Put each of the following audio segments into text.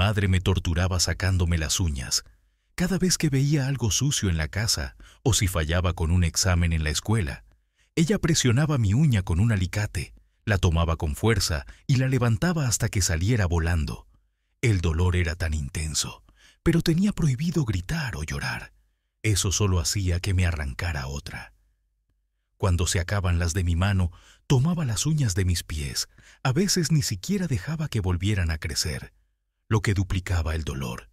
madre me torturaba sacándome las uñas. Cada vez que veía algo sucio en la casa o si fallaba con un examen en la escuela, ella presionaba mi uña con un alicate, la tomaba con fuerza y la levantaba hasta que saliera volando. El dolor era tan intenso, pero tenía prohibido gritar o llorar. Eso solo hacía que me arrancara otra. Cuando se acaban las de mi mano, tomaba las uñas de mis pies. A veces ni siquiera dejaba que volvieran a crecer, lo que duplicaba el dolor.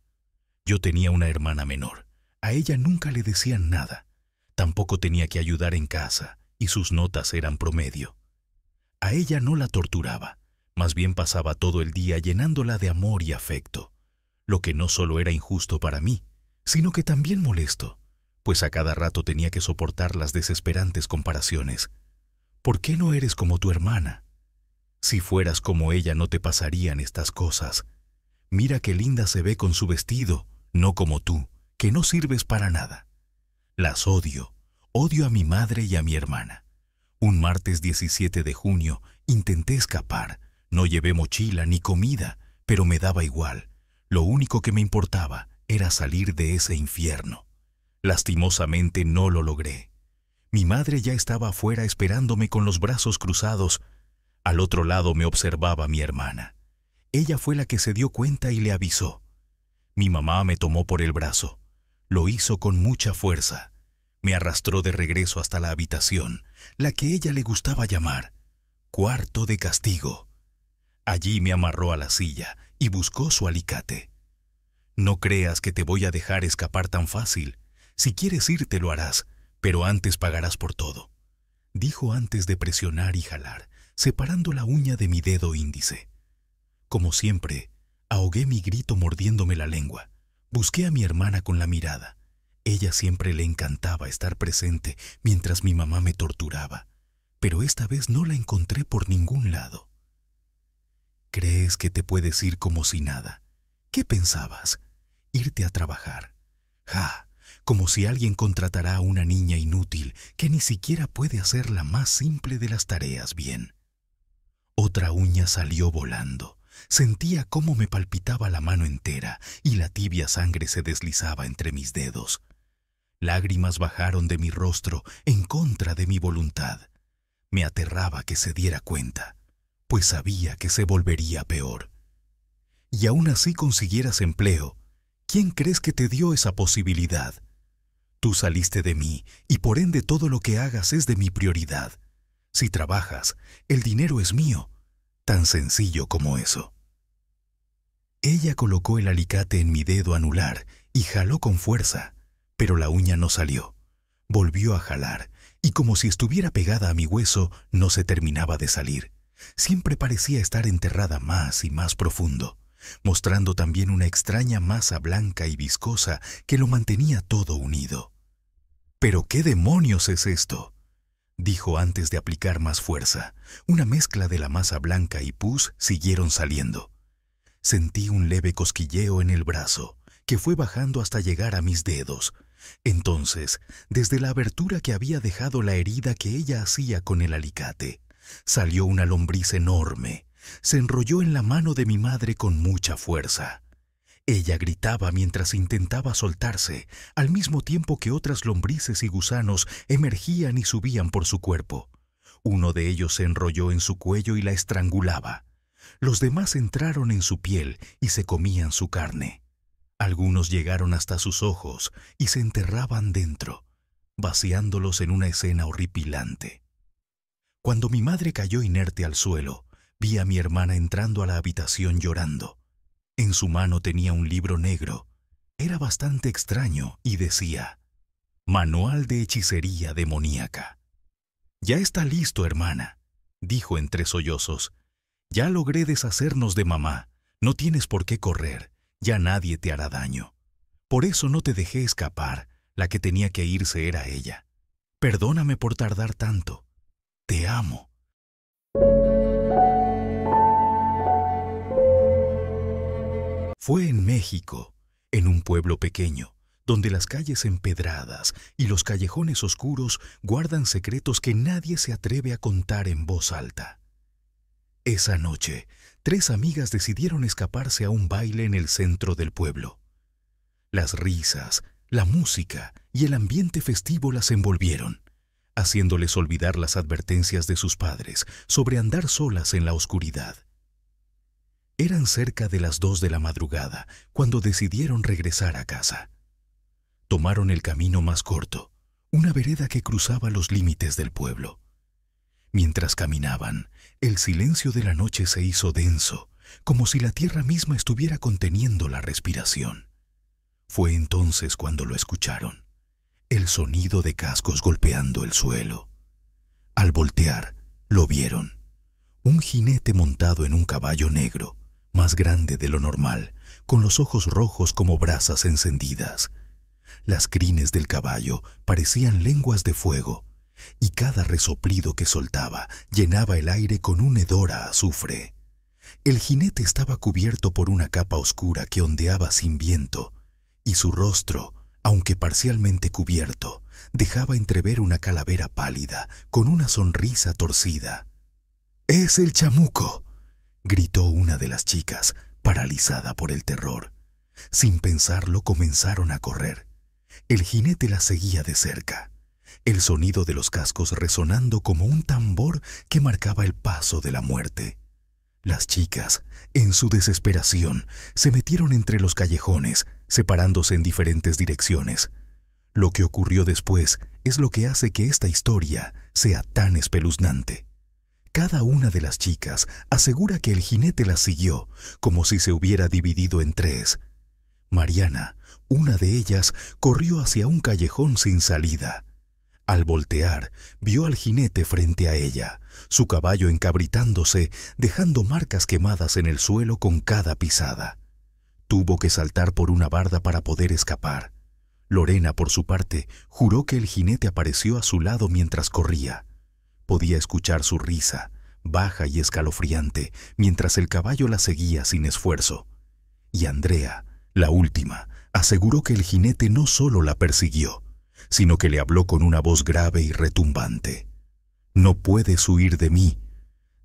Yo tenía una hermana menor. A ella nunca le decían nada. Tampoco tenía que ayudar en casa y sus notas eran promedio. A ella no la torturaba, más bien pasaba todo el día llenándola de amor y afecto, lo que no solo era injusto para mí, sino que también molesto, pues a cada rato tenía que soportar las desesperantes comparaciones. ¿Por qué no eres como tu hermana? Si fueras como ella no te pasarían estas cosas. Mira qué linda se ve con su vestido, no como tú, que no sirves para nada. Las odio, odio a mi madre y a mi hermana. Un martes 17 de junio intenté escapar. No llevé mochila ni comida, pero me daba igual. Lo único que me importaba era salir de ese infierno. Lastimosamente no lo logré. Mi madre ya estaba afuera esperándome con los brazos cruzados. Al otro lado me observaba mi hermana. Ella fue la que se dio cuenta y le avisó. Mi mamá me tomó por el brazo. Lo hizo con mucha fuerza. Me arrastró de regreso hasta la habitación, la que ella le gustaba llamar cuarto de castigo. Allí me amarró a la silla y buscó su alicate. No creas que te voy a dejar escapar tan fácil. Si quieres irte lo harás, pero antes pagarás por todo, dijo antes de presionar y jalar, separando la uña de mi dedo índice. Como siempre, ahogué mi grito mordiéndome la lengua. Busqué a mi hermana con la mirada. Ella siempre le encantaba estar presente mientras mi mamá me torturaba, pero esta vez no la encontré por ningún lado. ¿Crees que te puedes ir como si nada? ¿Qué pensabas? ¿Irte a trabajar? ¡Ja! Como si alguien contratará a una niña inútil que ni siquiera puede hacer la más simple de las tareas bien. Otra uña salió volando. Sentía cómo me palpitaba la mano entera y la tibia sangre se deslizaba entre mis dedos. Lágrimas bajaron de mi rostro en contra de mi voluntad. Me aterraba que se diera cuenta, pues sabía que se volvería peor. Y aún así consiguieras empleo, ¿quién crees que te dio esa posibilidad? Tú saliste de mí y por ende todo lo que hagas es de mi prioridad. Si trabajas, el dinero es mío. Tan sencillo como eso. Ella colocó el alicate en mi dedo anular y jaló con fuerza, pero la uña no salió. Volvió a jalar y como si estuviera pegada a mi hueso, no se terminaba de salir. Siempre parecía estar enterrada más y más profundo, mostrando también una extraña masa blanca y viscosa que lo mantenía todo unido. ¿Pero qué demonios es esto?, dijo antes de aplicar más fuerza. Una mezcla de la masa blanca y pus siguieron saliendo. Sentí un leve cosquilleo en el brazo, que fue bajando hasta llegar a mis dedos. Entonces, desde la abertura que había dejado la herida que ella hacía con el alicate, salió una lombriz enorme. Se enrolló en la mano de mi madre con mucha fuerza. Ella gritaba mientras intentaba soltarse, al mismo tiempo que otras lombrices y gusanos emergían y subían por su cuerpo. Uno de ellos se enrolló en su cuello y la estrangulaba. Los demás entraron en su piel y se comían su carne. Algunos llegaron hasta sus ojos y se enterraban dentro, vaciándolos en una escena horripilante. Cuando mi madre cayó inerte al suelo, vi a mi hermana entrando a la habitación llorando. En su mano tenía un libro negro. Era bastante extraño y decía: Manual de hechicería demoníaca. «Ya está listo, hermana», dijo entre sollozos. «Ya logré deshacernos de mamá. No tienes por qué correr. Ya nadie te hará daño. Por eso no te dejé escapar. La que tenía que irse era ella. Perdóname por tardar tanto. Te amo». Fue en México, en un pueblo pequeño, donde las calles empedradas y los callejones oscuros guardan secretos que nadie se atreve a contar en voz alta. Esa noche 3 amigas decidieron escaparse a un baile en el centro del pueblo. Las risas, la música y el ambiente festivo las envolvieron, haciéndoles olvidar las advertencias de sus padres sobre andar solas en la oscuridad. Eran cerca de las 2 de la madrugada cuando decidieron regresar a casa. Tomaron el camino más corto, una vereda que cruzaba los límites del pueblo. Mientras caminaban, el silencio de la noche se hizo denso, como si la tierra misma estuviera conteniendo la respiración. Fue entonces cuando lo escucharon, el sonido de cascos golpeando el suelo. Al voltear, lo vieron. Un jinete montado en un caballo negro, más grande de lo normal, con los ojos rojos como brasas encendidas. Las crines del caballo parecían lenguas de fuego, y cada resoplido que soltaba llenaba el aire con un hedor a azufre. El jinete estaba cubierto por una capa oscura que ondeaba sin viento, y su rostro, aunque parcialmente cubierto, dejaba entrever una calavera pálida con una sonrisa torcida. «¡Es el chamuco!», gritó una de las chicas, paralizada por el terror. Sin pensarlo, comenzaron a correr. El jinete las seguía de cerca, el sonido de los cascos resonando como un tambor que marcaba el paso de la muerte. Las chicas, en su desesperación, se metieron entre los callejones, separándose en diferentes direcciones. Lo que ocurrió después es lo que hace que esta historia sea tan espeluznante. Cada una de las chicas asegura que el jinete las siguió, como si se hubiera dividido en 3. Mariana, una de ellas, corrió hacia un callejón sin salida. Al voltear, vio al jinete frente a ella, su caballo encabritándose, dejando marcas quemadas en el suelo con cada pisada. Tuvo que saltar por una barda para poder escapar. Lorena, por su parte, juró que el jinete apareció a su lado mientras corría. Podía escuchar su risa, baja y escalofriante, mientras el caballo la seguía sin esfuerzo. Y Andrea, la última, aseguró que el jinete no solo la persiguió, sino que le habló con una voz grave y retumbante. «No puedes huir de mí».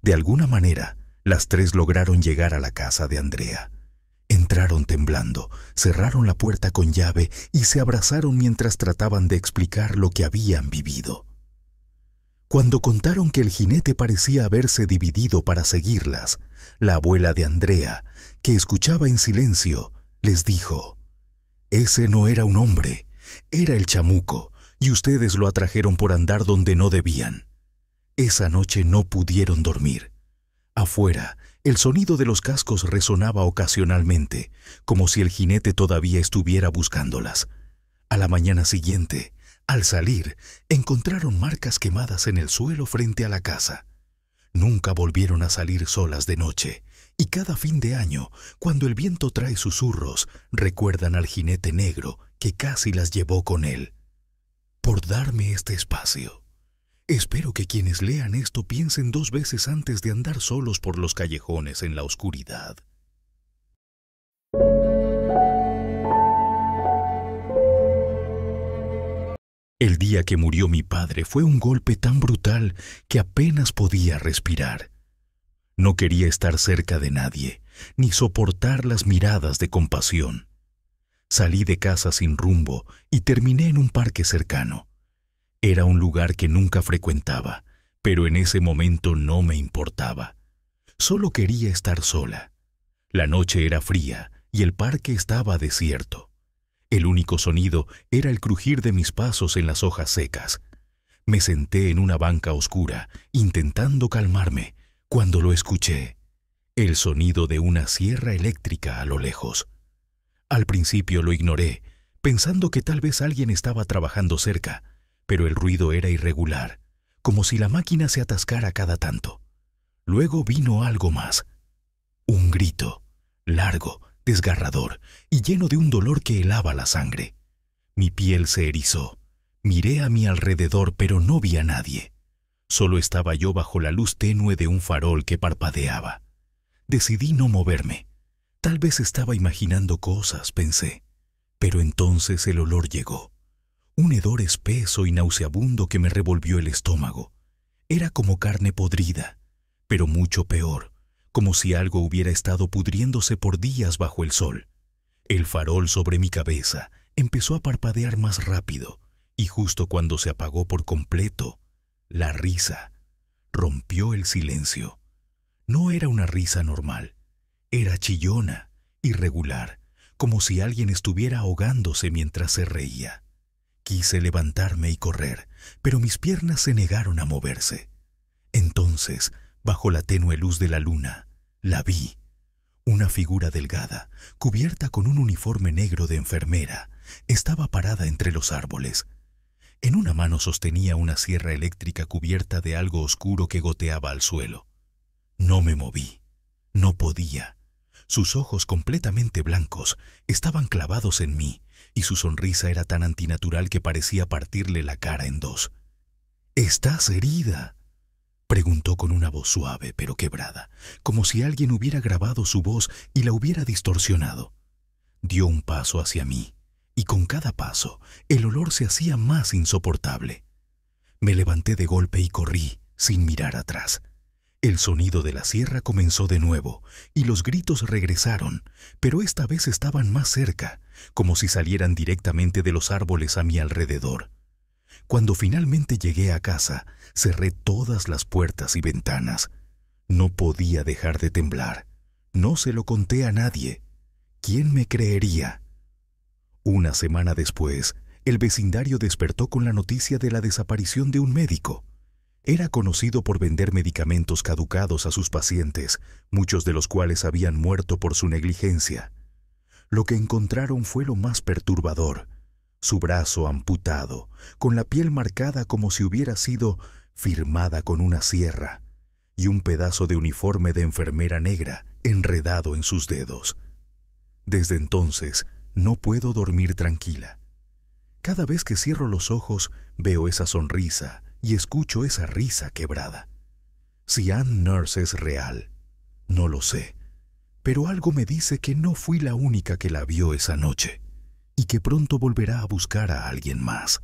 De alguna manera, las 3 lograron llegar a la casa de Andrea. Entraron temblando, cerraron la puerta con llave y se abrazaron mientras trataban de explicar lo que habían vivido. Cuando contaron que el jinete parecía haberse dividido para seguirlas, la abuela de Andrea, que escuchaba en silencio, les dijo: «Ese no era un hombre, era el chamuco, y ustedes lo atrajeron por andar donde no debían». Esa noche no pudieron dormir. Afuera, el sonido de los cascos resonaba ocasionalmente, como si el jinete todavía estuviera buscándolas. A la mañana siguiente, al salir, encontraron marcas quemadas en el suelo frente a la casa. Nunca volvieron a salir solas de noche, y cada fin de año, cuando el viento trae susurros, recuerdan al jinete negro que casi las llevó con él. Por darme este espacio. Espero que quienes lean esto piensen 2 veces antes de andar solos por los callejones en la oscuridad. El día que murió mi padre fue un golpe tan brutal que apenas podía respirar. No quería estar cerca de nadie, ni soportar las miradas de compasión. Salí de casa sin rumbo y terminé en un parque cercano. Era un lugar que nunca frecuentaba, pero en ese momento no me importaba. Solo quería estar sola. La noche era fría y el parque estaba desierto. El único sonido era el crujir de mis pasos en las hojas secas. Me senté en una banca oscura, intentando calmarme, cuando lo escuché. El sonido de una sierra eléctrica a lo lejos. Al principio lo ignoré, pensando que tal vez alguien estaba trabajando cerca, pero el ruido era irregular, como si la máquina se atascara cada tanto. Luego vino algo más. Un grito, largo, desgarrador y lleno de un dolor que helaba la sangre. Mi piel se erizó. Miré a mi alrededor, pero no vi a nadie. Solo estaba yo bajo la luz tenue de un farol que parpadeaba. Decidí no moverme. Tal vez estaba imaginando cosas, pensé. Pero entonces el olor llegó. Un hedor espeso y nauseabundo que me revolvió el estómago. Era como carne podrida, pero mucho peor, como si algo hubiera estado pudriéndose por días bajo el sol. El farol sobre mi cabeza empezó a parpadear más rápido, y justo cuando se apagó por completo, la risa rompió el silencio. No era una risa normal, era chillona, irregular, como si alguien estuviera ahogándose mientras se reía. Quise levantarme y correr, pero mis piernas se negaron a moverse. Entonces, bajo la tenue luz de la luna, la vi. Una figura delgada, cubierta con un uniforme negro de enfermera, estaba parada entre los árboles. En una mano sostenía una sierra eléctrica cubierta de algo oscuro que goteaba al suelo. No me moví. No podía. Sus ojos completamente blancos estaban clavados en mí, y su sonrisa era tan antinatural que parecía partirle la cara en dos. «¿Estás herida?», preguntó con una voz suave pero quebrada, como si alguien hubiera grabado su voz y la hubiera distorsionado. Dio un paso hacia mí, y con cada paso el olor se hacía más insoportable. Me levanté de golpe y corrí, sin mirar atrás. El sonido de la sierra comenzó de nuevo, y los gritos regresaron, pero esta vez estaban más cerca, como si salieran directamente de los árboles a mi alrededor. Cuando finalmente llegué a casa, cerré todas las puertas y ventanas. No podía dejar de temblar. No se lo conté a nadie. ¿Quién me creería? Una semana después, el vecindario despertó con la noticia de la desaparición de un médico. Era conocido por vender medicamentos caducados a sus pacientes, muchos de los cuales habían muerto por su negligencia. Lo que encontraron fue lo más perturbador: su brazo amputado, con la piel marcada como si hubiera sido firmada con una sierra, y un pedazo de uniforme de enfermera negra enredado en sus dedos. Desde entonces, no puedo dormir tranquila. Cada vez que cierro los ojos, veo esa sonrisa y escucho esa risa quebrada. Si Ann Nurse es real, no lo sé, pero algo me dice que no fui la única que la vio esa noche, y que pronto volverá a buscar a alguien más.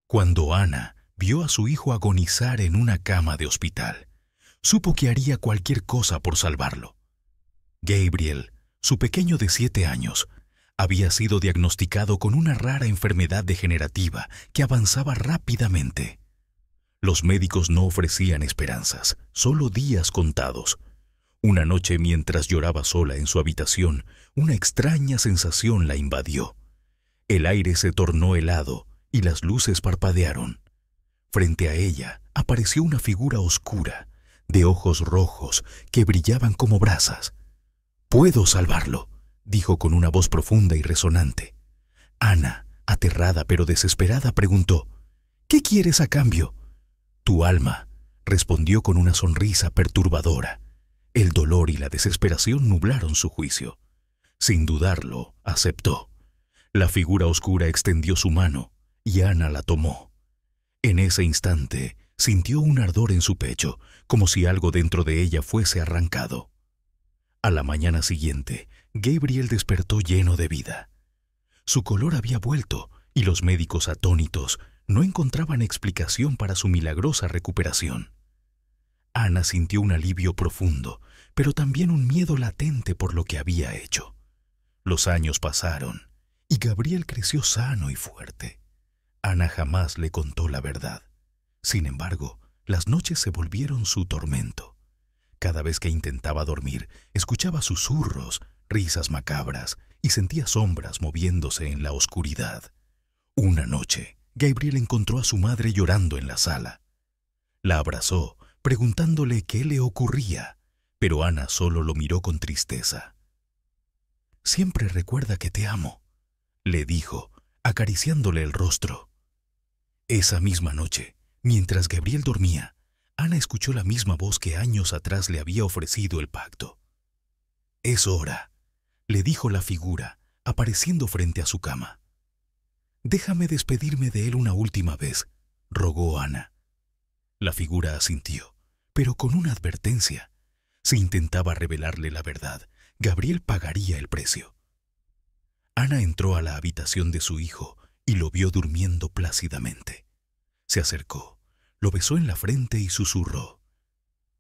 Cuando Anna vio a su hijo agonizar en una cama de hospital, supo que haría cualquier cosa por salvarlo. Gabriel, su pequeño de 7 años, había sido diagnosticado con una rara enfermedad degenerativa que avanzaba rápidamente. Los médicos no ofrecían esperanzas, solo días contados. Una noche, mientras lloraba sola en su habitación, una extraña sensación la invadió. El aire se tornó helado y las luces parpadearon. Frente a ella apareció una figura oscura, de ojos rojos que brillaban como brasas. «Puedo salvarlo», dijo con una voz profunda y resonante. Anna, aterrada pero desesperada, preguntó: «¿Qué quieres a cambio?» «Tu alma», respondió con una sonrisa perturbadora. El dolor y la desesperación nublaron su juicio. Sin dudarlo, aceptó. La figura oscura extendió su mano y Anna la tomó. En ese instante, sintió un ardor en su pecho, como si algo dentro de ella fuese arrancado. A la mañana siguiente, Gabriel despertó lleno de vida. Su color había vuelto y los médicos, atónitos, no encontraban explicación para su milagrosa recuperación. Anna sintió un alivio profundo, pero también un miedo latente por lo que había hecho. Los años pasaron y Gabriel creció sano y fuerte. Anna jamás le contó la verdad. Sin embargo, las noches se volvieron su tormento. Cada vez que intentaba dormir, escuchaba susurros, risas macabras y sentía sombras moviéndose en la oscuridad. Una noche, Gabriel encontró a su madre llorando en la sala. La abrazó, preguntándole qué le ocurría, pero Anna solo lo miró con tristeza. «Siempre recuerda que te amo», le dijo, acariciándole el rostro. Esa misma noche, mientras Gabriel dormía, Anna escuchó la misma voz que años atrás le había ofrecido el pacto. «Es hora», le dijo la figura, apareciendo frente a su cama. «Déjame despedirme de él una última vez», rogó Anna. La figura asintió, pero con una advertencia. Si intentaba revelarle la verdad, Gabriel pagaría el precio. Anna entró a la habitación de su hijo y lo vio durmiendo plácidamente. Se acercó Lo besó en la frente y susurró: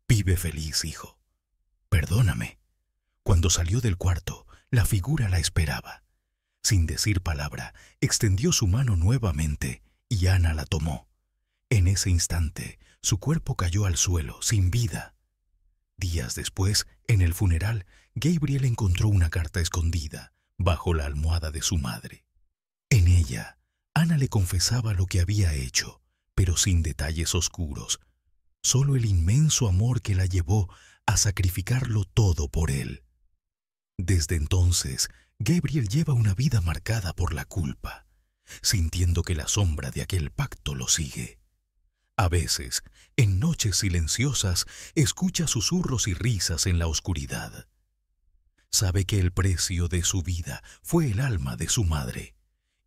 «Vive feliz, hijo. Perdóname». Cuando salió del cuarto, la figura la esperaba. Sin decir palabra, extendió su mano nuevamente y Ana la tomó. En ese instante, su cuerpo cayó al suelo, sin vida. Días después, en el funeral, Gabriel encontró una carta escondida bajo la almohada de su madre. En ella, Ana le confesaba lo que había hecho, pero sin detalles oscuros, solo el inmenso amor que la llevó a sacrificarlo todo por él. Desde entonces, Gabriel lleva una vida marcada por la culpa, sintiendo que la sombra de aquel pacto lo sigue. A veces, en noches silenciosas, escucha susurros y risas en la oscuridad. Sabe que el precio de su vida fue el alma de su madre,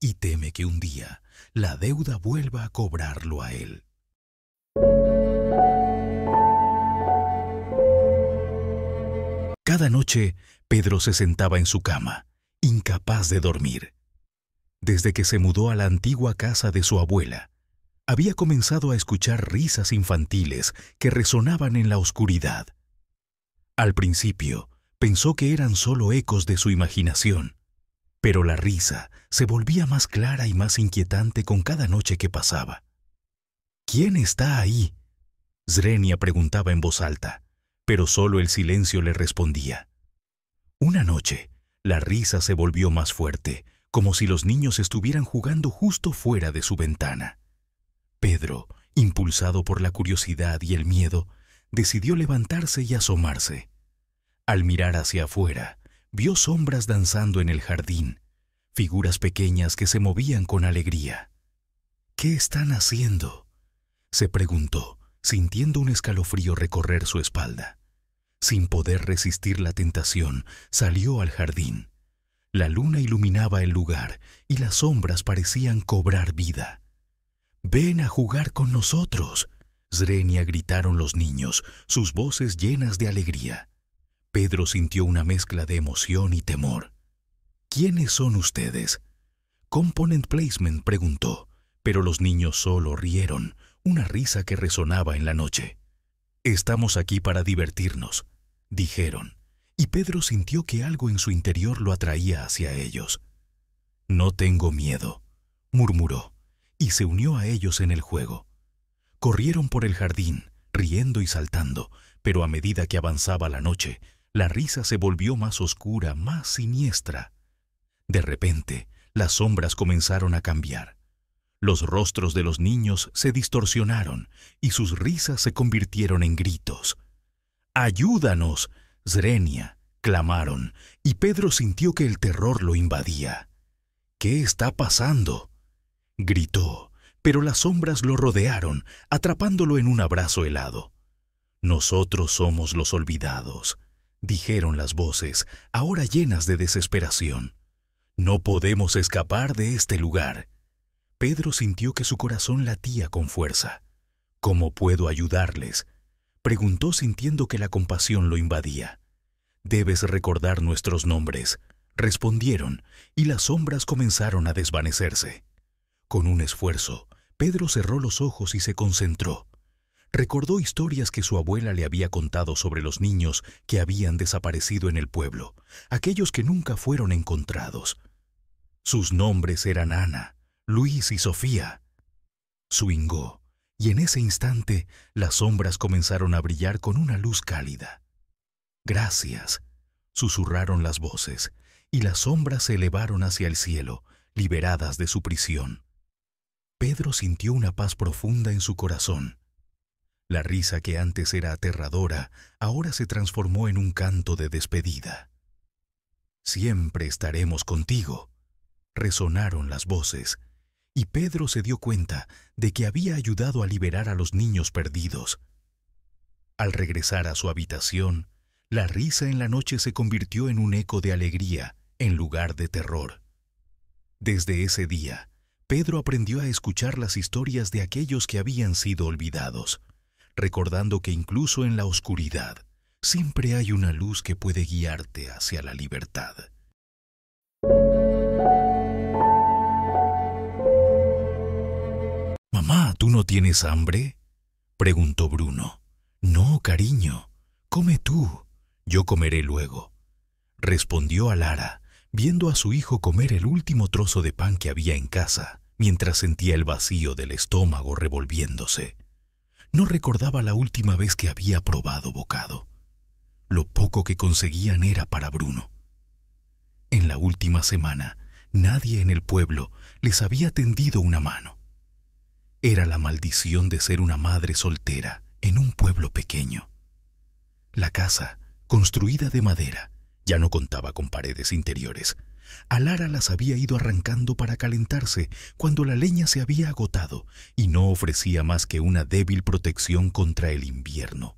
y teme que un día la deuda vuelva a cobrarlo a él. Cada noche, Pedro se sentaba en su cama, incapaz de dormir. Desde que se mudó a la antigua casa de su abuela, había comenzado a escuchar risas infantiles que resonaban en la oscuridad. Al principio, pensó que eran solo ecos de su imaginación, pero la risa se volvía más clara y más inquietante con cada noche que pasaba. «¿Quién está ahí?», Zrenia preguntaba en voz alta, pero solo el silencio le respondía. Una noche, la risa se volvió más fuerte, como si los niños estuvieran jugando justo fuera de su ventana. Pedro, impulsado por la curiosidad y el miedo, decidió levantarse y asomarse. Al mirar hacia afuera, vio sombras danzando en el jardín, figuras pequeñas que se movían con alegría. «¿Qué están haciendo?», se preguntó, sintiendo un escalofrío recorrer su espalda. Sin poder resistir la tentación, salió al jardín. La luna iluminaba el lugar y las sombras parecían cobrar vida. «Ven a jugar con nosotros», Zrenia, gritaron los niños, sus voces llenas de alegría. Pedro sintió una mezcla de emoción y temor. «¿Quiénes son ustedes?», Component Placement preguntó, pero los niños solo rieron, una risa que resonaba en la noche. «Estamos aquí para divertirnos», dijeron, y Pedro sintió que algo en su interior lo atraía hacia ellos. «No tengo miedo», murmuró, y se unió a ellos en el juego. Corrieron por el jardín, riendo y saltando, pero a medida que avanzaba la noche, la risa se volvió más oscura, más siniestra. De repente, las sombras comenzaron a cambiar. Los rostros de los niños se distorsionaron y sus risas se convirtieron en gritos. «¡Ayúdanos!», Zrenia, clamaron, y Pedro sintió que el terror lo invadía. «¿Qué está pasando?», gritó, pero las sombras lo rodearon, atrapándolo en un abrazo helado. «Nosotros somos los olvidados», dijeron las voces, ahora llenas de desesperación. «No podemos escapar de este lugar». Pedro sintió que su corazón latía con fuerza. «¿Cómo puedo ayudarles?», preguntó sintiendo que la compasión lo invadía. «Debes recordar nuestros nombres», respondieron, y las sombras comenzaron a desvanecerse. Con un esfuerzo, Pedro cerró los ojos y se concentró. Recordó historias que su abuela le había contado sobre los niños que habían desaparecido en el pueblo, aquellos que nunca fueron encontrados. Sus nombres eran Ana, Luis y Sofía. Swingó, y en ese instante las sombras comenzaron a brillar con una luz cálida. «Gracias», susurraron las voces, y las sombras se elevaron hacia el cielo, liberadas de su prisión. Pedro sintió una paz profunda en su corazón. La risa que antes era aterradora, ahora se transformó en un canto de despedida. «Siempre estaremos contigo», resonaron las voces, y Pedro se dio cuenta de que había ayudado a liberar a los niños perdidos. Al regresar a su habitación, la risa en la noche se convirtió en un eco de alegría en lugar de terror. Desde ese día, Pedro aprendió a escuchar las historias de aquellos que habían sido olvidados, recordando que incluso en la oscuridad siempre hay una luz que puede guiarte hacia la libertad. «Mamá, ¿tú no tienes hambre?», preguntó Bruno. No, cariño, come tú, yo comeré luego, respondió Alara, viendo a su hijo comer el último trozo de pan que había en casa, mientras sentía el vacío del estómago revolviéndose. No recordaba la última vez que había probado bocado. Lo poco que conseguían era para Bruno. En la última semana, nadie en el pueblo les había tendido una mano. Era la maldición de ser una madre soltera en un pueblo pequeño. La casa, construida de madera, ya no contaba con paredes interiores. Alara las había ido arrancando para calentarse cuando la leña se había agotado y no ofrecía más que una débil protección contra el invierno.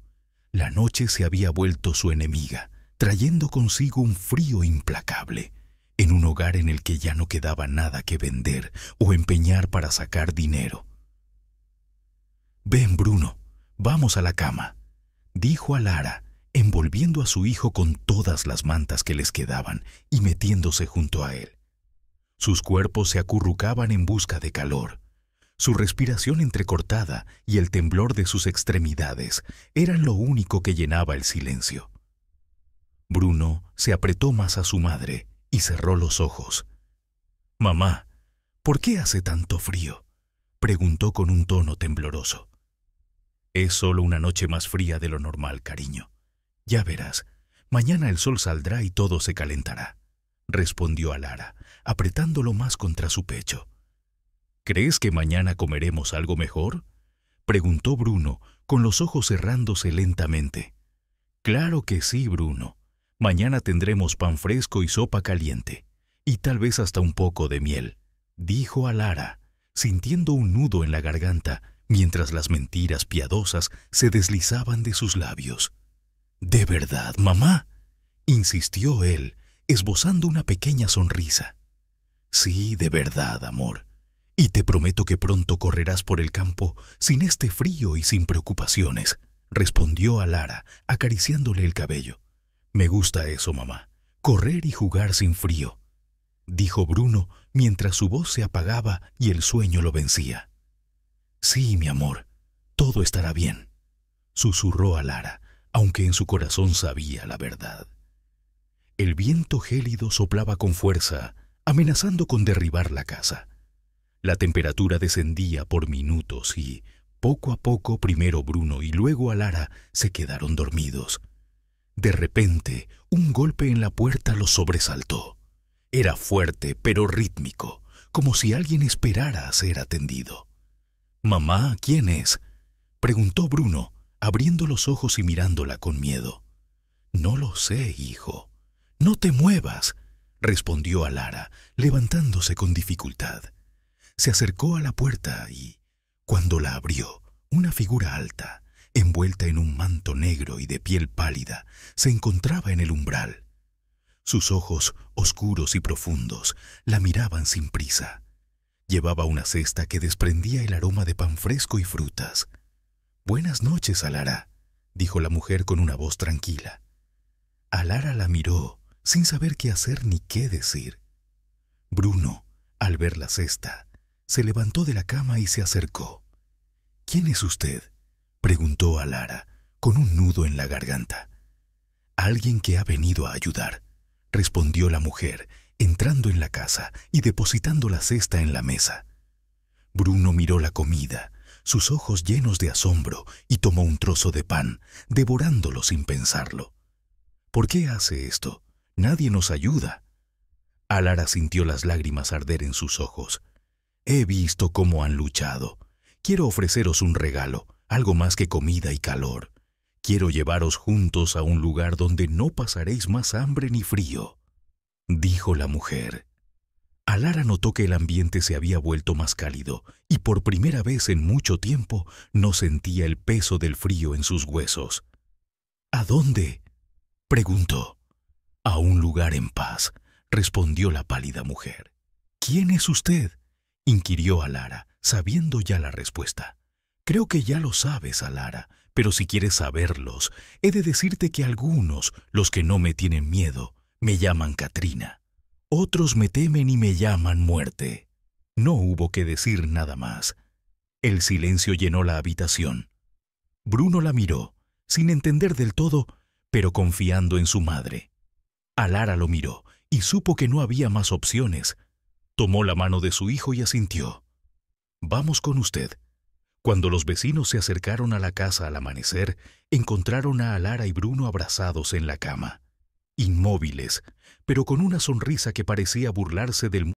La noche se había vuelto su enemiga, trayendo consigo un frío implacable, en un hogar en el que ya no quedaba nada que vender o empeñar para sacar dinero. «Ven, Bruno, vamos a la cama», dijo Alara, envolviendo a su hijo con todas las mantas que les quedaban y metiéndose junto a él. Sus cuerpos se acurrucaban en busca de calor. Su respiración entrecortada y el temblor de sus extremidades eran lo único que llenaba el silencio. Bruno se apretó más a su madre y cerró los ojos. «Mamá, ¿por qué hace tanto frío?», preguntó con un tono tembloroso. «Es solo una noche más fría de lo normal, cariño. Ya verás, mañana el sol saldrá y todo se calentará», respondió Alara, apretándolo más contra su pecho. «¿Crees que mañana comeremos algo mejor?», preguntó Bruno, con los ojos cerrándose lentamente. «Claro que sí, Bruno. Mañana tendremos pan fresco y sopa caliente, y tal vez hasta un poco de miel», dijo Alara, sintiendo un nudo en la garganta mientras las mentiras piadosas se deslizaban de sus labios. «¿De verdad, mamá?», insistió él, esbozando una pequeña sonrisa. «Sí, de verdad, amor. Y te prometo que pronto correrás por el campo sin este frío y sin preocupaciones», respondió Alara, acariciándole el cabello. «Me gusta eso, mamá, correr y jugar sin frío», dijo Bruno mientras su voz se apagaba y el sueño lo vencía. «Sí, mi amor, todo estará bien», susurró Alara, aunque en su corazón sabía la verdad. El viento gélido soplaba con fuerza, amenazando con derribar la casa. La temperatura descendía por minutos y, poco a poco, primero Bruno y luego Alara se quedaron dormidos. De repente, un golpe en la puerta los sobresaltó. Era fuerte, pero rítmico, como si alguien esperara a ser atendido. «Mamá, ¿quién es?», preguntó Bruno, abriendo los ojos y mirándola con miedo. «No lo sé, hijo. No te muevas», respondió Alara, levantándose con dificultad. Se acercó a la puerta y, cuando la abrió, una figura alta, envuelta en un manto negro y de piel pálida, se encontraba en el umbral. Sus ojos, oscuros y profundos, la miraban sin prisa. Llevaba una cesta que desprendía el aroma de pan fresco y frutas. «Buenas noches, Alara», dijo la mujer con una voz tranquila. Alara la miró, sin saber qué hacer ni qué decir. Bruno, al ver la cesta, se levantó de la cama y se acercó. «¿Quién es usted?», preguntó Alara, con un nudo en la garganta. «Alguien que ha venido a ayudar», respondió la mujer, entrando en la casa y depositando la cesta en la mesa. Bruno miró la comida, sus ojos llenos de asombro, y tomó un trozo de pan, devorándolo sin pensarlo. «¿Por qué hace esto? Nadie nos ayuda». Alara sintió las lágrimas arder en sus ojos. «He visto cómo han luchado. Quiero ofreceros un regalo, algo más que comida y calor. Quiero llevaros juntos a un lugar donde no pasaréis más hambre ni frío», dijo la mujer. Alara notó que el ambiente se había vuelto más cálido y por primera vez en mucho tiempo no sentía el peso del frío en sus huesos. «¿A dónde?», preguntó. «A un lugar en paz», respondió la pálida mujer. «¿Quién es usted?», inquirió Alara, sabiendo ya la respuesta. «Creo que ya lo sabes, Alara, pero si quieres saberlos, he de decirte que algunos, los que no me tienen miedo, me llaman Katrina. Otros me temen y me llaman Muerte». No hubo que decir nada más. El silencio llenó la habitación. Bruno la miró, sin entender del todo, pero confiando en su madre. Alara lo miró y supo que no había más opciones. Tomó la mano de su hijo y asintió. «Vamos con usted». Cuando los vecinos se acercaron a la casa al amanecer, encontraron a Alara y Bruno abrazados en la cama, inmóviles, pero con una sonrisa que parecía burlarse del